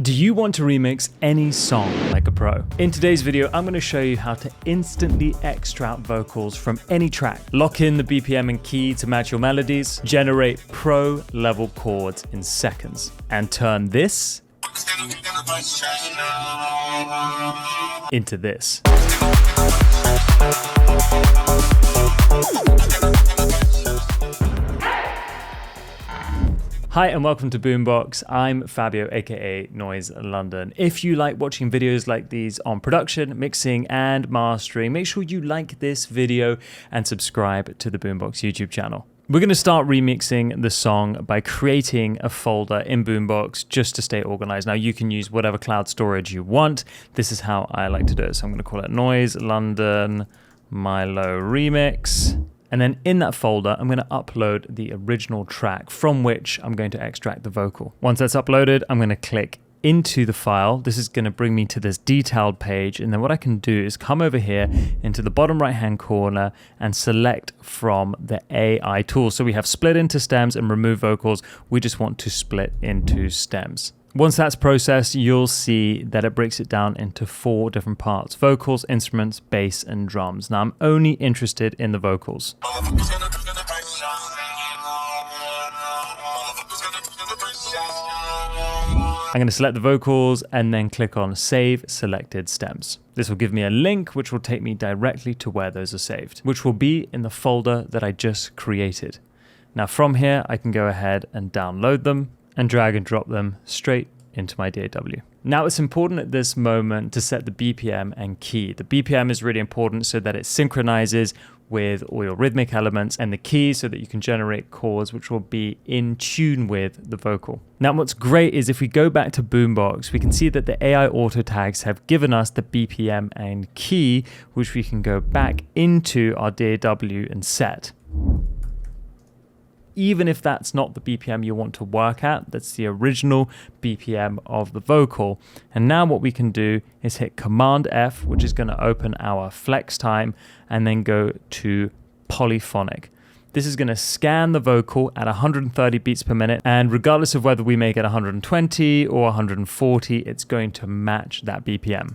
Do you want to remix any song like a pro? In today's video, I'm going to show you how to instantly extract vocals from any track, lock in the BPM and key to match your melodies, generate pro level chords in seconds, and turn this into this. Hi and welcome to Boombox. I'm Fabio, aka Noise London. If you like watching videos like these on production, mixing and mastering, make sure you like this video and subscribe to the Boombox YouTube channel. We're going to start remixing the song by creating a folder in Boombox just to stay organized. Now you can use whatever cloud storage you want. This is how I like to do it. So I'm going to call it Noise London Milo Remix. And then in that folder, I'm going to upload the original track from which I'm going to extract the vocal. Once that's uploaded, I'm going to click into the file. This is going to bring me to this detailed page. And then what I can do is come over here into the bottom right-hand corner and select from the AI tool. So we have split into stems and remove vocals. We just want to split into stems. Once that's processed, you'll see that it breaks it down into 4 different parts: vocals, instruments, bass, and drums. Now I'm only interested in the vocals. I'm going to select the vocals and then click on Save Selected Stems. This will give me a link which will take me directly to where those are saved, which will be in the folder that I just created. Now from here, I can go ahead and download them and drag and drop them straight into my DAW. Now it's important at this moment to set the BPM and key. The BPM is really important so that it synchronizes with all your rhythmic elements, and the key so that you can generate chords which will be in tune with the vocal. Now what's great is if we go back to Boombox, we can see that the AI auto tags have given us the BPM and key, which we can go back into our DAW and set. Even if that's not the BPM you want to work at, that's the original BPM of the vocal. And now what we can do is hit Command F, which is going to open our flex time, and then go to polyphonic. This is going to scan the vocal at 130 beats per minute, and regardless of whether we make it 120 or 140, it's going to match that BPM.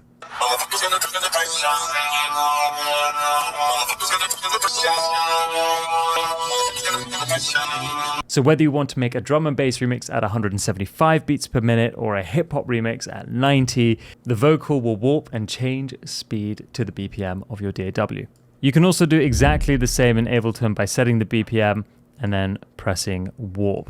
So whether you want to make a drum and bass remix at 175 beats per minute or a hip hop remix at 90, the vocal will warp and change speed to the BPM of your DAW. You can also do exactly the same in Ableton by setting the BPM and then pressing warp.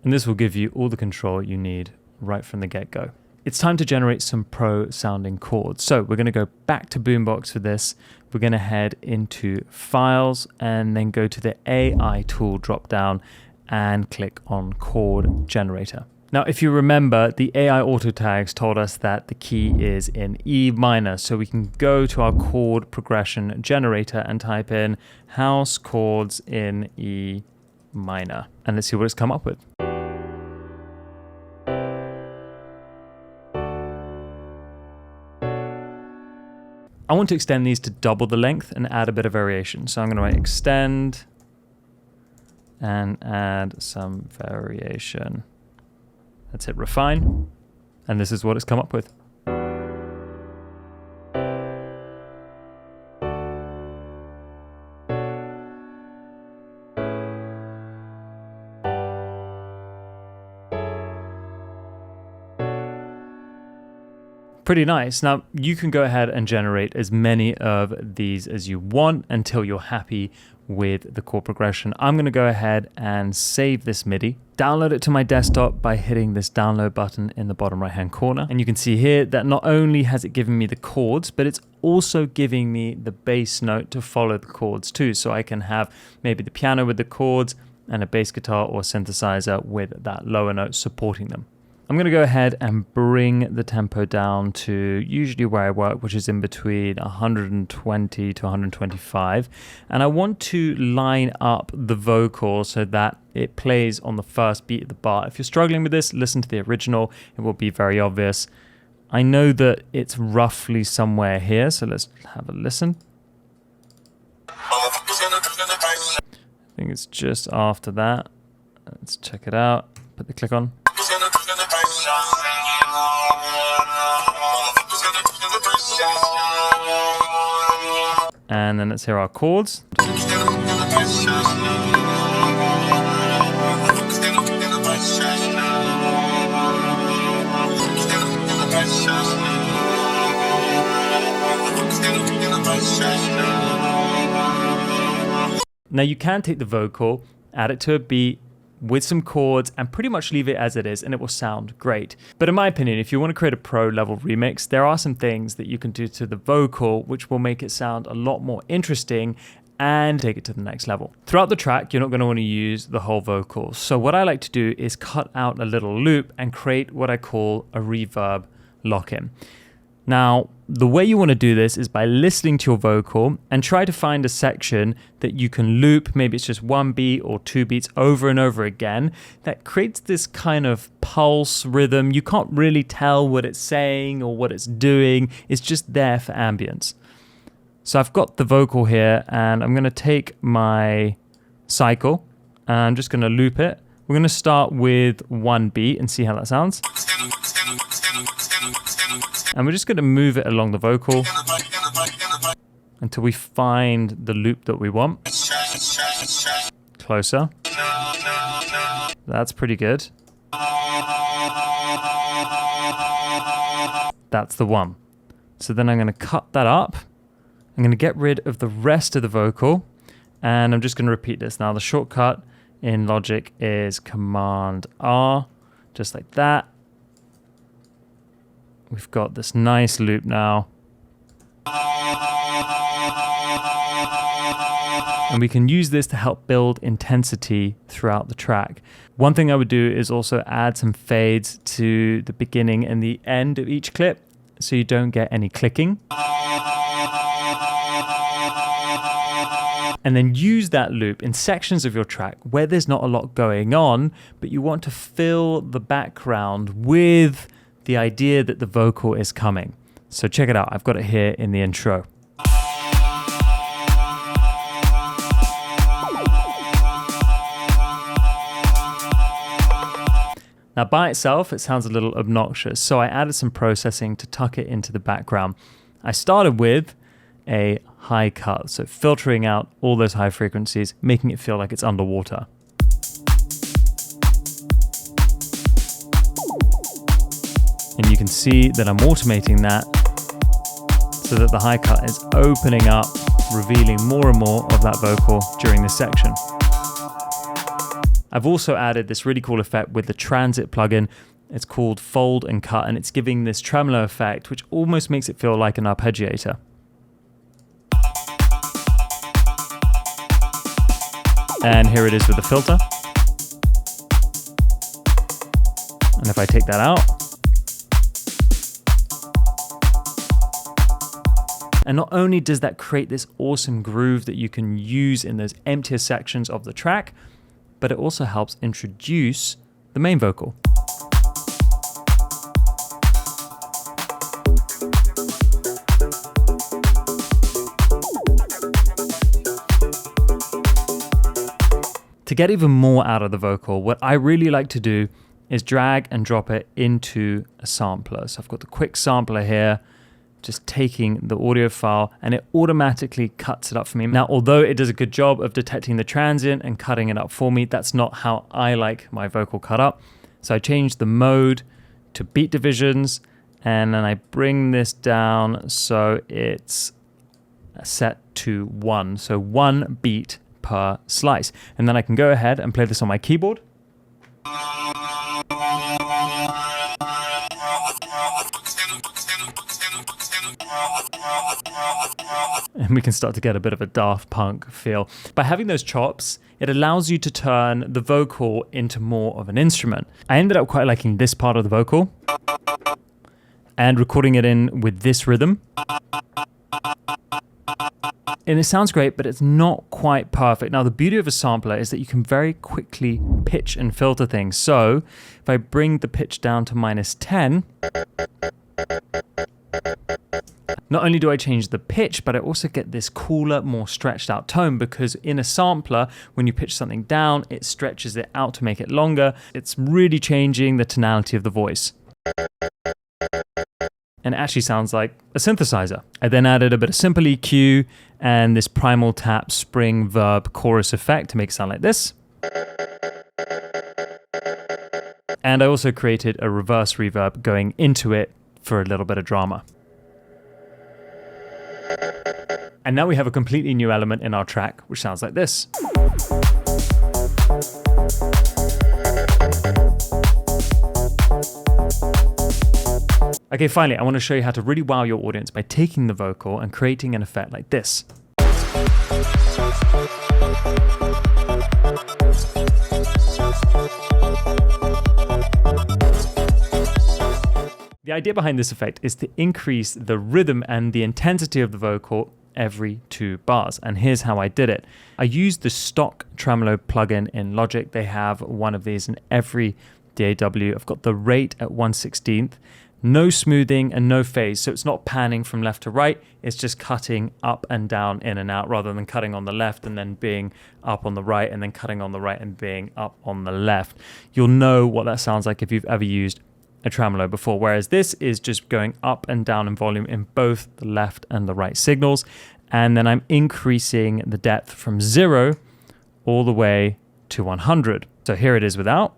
And this will give you all the control you need right from the get-go. It's time to generate some pro sounding chords. So we're going to go back to Boombox for this. We're going to head into Files and then go to the AI tool drop down and click on Chord Generator. Now, if you remember, the AI auto tags told us that the key is in E minor. So we can go to our chord progression generator and type in house chords in E minor. And let's see what it's come up with. I want to extend these to double the length and add a bit of variation. So I'm going to write extend and add some variation. Let's hit refine. And this is what it's come up with. Pretty nice. Now you can go ahead and generate as many of these as you want until you're happy with the chord progression. I'm going to go ahead and save this MIDI, download it to my desktop by hitting this download button in the bottom right hand corner. And you can see here that not only has it given me the chords, but it's also giving me the bass note to follow the chords too. So I can have maybe the piano with the chords and a bass guitar or synthesizer with that lower note supporting them. I'm going to go ahead and bring the tempo down to usually where I work, which is in between 120 to 125. And I want to line up the vocal so that it plays on the first beat of the bar. If you're struggling with this, listen to the original. It will be very obvious. I know that it's roughly somewhere here, so let's have a listen. I think it's just after that. Let's check it out. Put the click on. And then let's hear our chords. Now you can take the vocal, add it to a beat with some chords and pretty much leave it as it is and it will sound great. But in my opinion, if you want to create a pro level remix, there are some things that you can do to the vocal which will make it sound a lot more interesting and take it to the next level. Throughout the track, you're not going to want to use the whole vocal. So what I like to do is cut out a little loop and create what I call a reverb lock-in. Now, the way you want to do this is by listening to your vocal and try to find a section that you can loop. Maybe it's just one beat or two beats over and over again. That creates this kind of pulse rhythm. You can't really tell what it's saying or what it's doing. It's just there for ambience. So I've got the vocal here and I'm going to take my cycle and I'm just going to loop it. We're going to start with one beat and see how that sounds. And we're just going to move it along the vocal until we find the loop that we want. Closer. That's pretty good. That's the one. So then I'm going to cut that up. I'm going to get rid of the rest of the vocal and I'm just going to repeat this. Now the shortcut in Logic is Command R, just like that. We've got this nice loop now. And we can use this to help build intensity throughout the track. One thing I would do is also add some fades to the beginning and the end of each clip so you don't get any clicking. And then use that loop in sections of your track where there's not a lot going on, but you want to fill the background with the idea that the vocal is coming. So check it out. I've got it here in the intro. Now by itself, it sounds a little obnoxious. So I added some processing to tuck it into the background. I started with a high cut, so filtering out all those high frequencies, making it feel like it's underwater. And you can see that I'm automating that so that the high cut is opening up, revealing more and more of that vocal during this section. I've also added this really cool effect with the Transit plugin. It's called Fold and Cut, and it's giving this tremolo effect, which almost makes it feel like an arpeggiator. And here it is with the filter. And if I take that out, and not only does that create this awesome groove that you can use in those emptier sections of the track, but it also helps introduce the main vocal. To get even more out of the vocal, what I really like to do is drag and drop it into a sampler. So I've got the quick sampler here, just taking the audio file and it automatically cuts it up for me. Now, although it does a good job of detecting the transient and cutting it up for me, that's not how I like my vocal cut up. So I changed the mode to beat divisions and then I bring this down so it's set to 1. So 1 beat per slice. And then I can go ahead and play this on my keyboard. And we can start to get a bit of a Daft Punk feel. By having those chops, it allows you to turn the vocal into more of an instrument. I ended up quite liking this part of the vocal and recording it in with this rhythm. And it sounds great, but it's not quite perfect. Now, the beauty of a sampler is that you can very quickly pitch and filter things. So if I bring the pitch down to -10, Not only do I change the pitch, but I also get this cooler, more stretched out tone, because in a sampler, when you pitch something down, it stretches it out to make it longer. It's really changing the tonality of the voice. And it actually sounds like a synthesizer. I then added a bit of simple EQ and this primal tap spring verb chorus effect to make it sound like this. And I also created a reverse reverb going into it for a little bit of drama. And now we have a completely new element in our track, which sounds like this. Okay, finally, I want to show you how to really wow your audience by taking the vocal and creating an effect like this. The idea behind this effect is to increase the rhythm and the intensity of the vocal every 2 bars. And here's how I did it. I used the stock tremolo plugin in Logic. They have one of these in every DAW. I've got the rate at 1/16, no smoothing and no phase. So it's not panning from left to right. It's just cutting up and down, in and out, rather than cutting on the left and then being up on the right and then cutting on the right and being up on the left. You'll know what that sounds like if you've ever used a tremolo before, whereas this is just going up and down in volume in both the left and the right signals. And then I'm increasing the depth from 0 all the way to 100. So here it is without.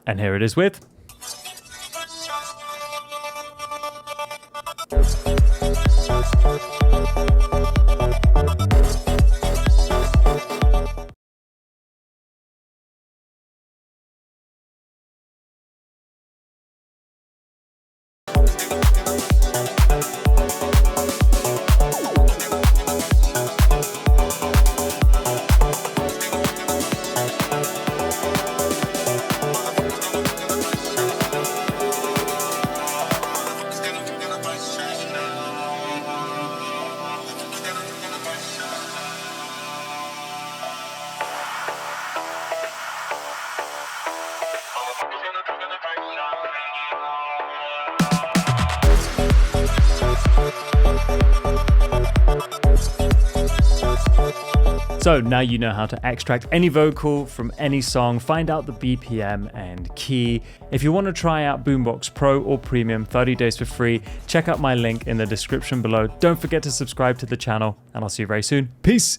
And here it is with. So now you know how to extract any vocal from any song, find out the BPM and key. If you want to try out Boombox Pro or Premium 30 days for free, check out my link in the description below. Don't forget to subscribe to the channel, and I'll see you very soon. Peace!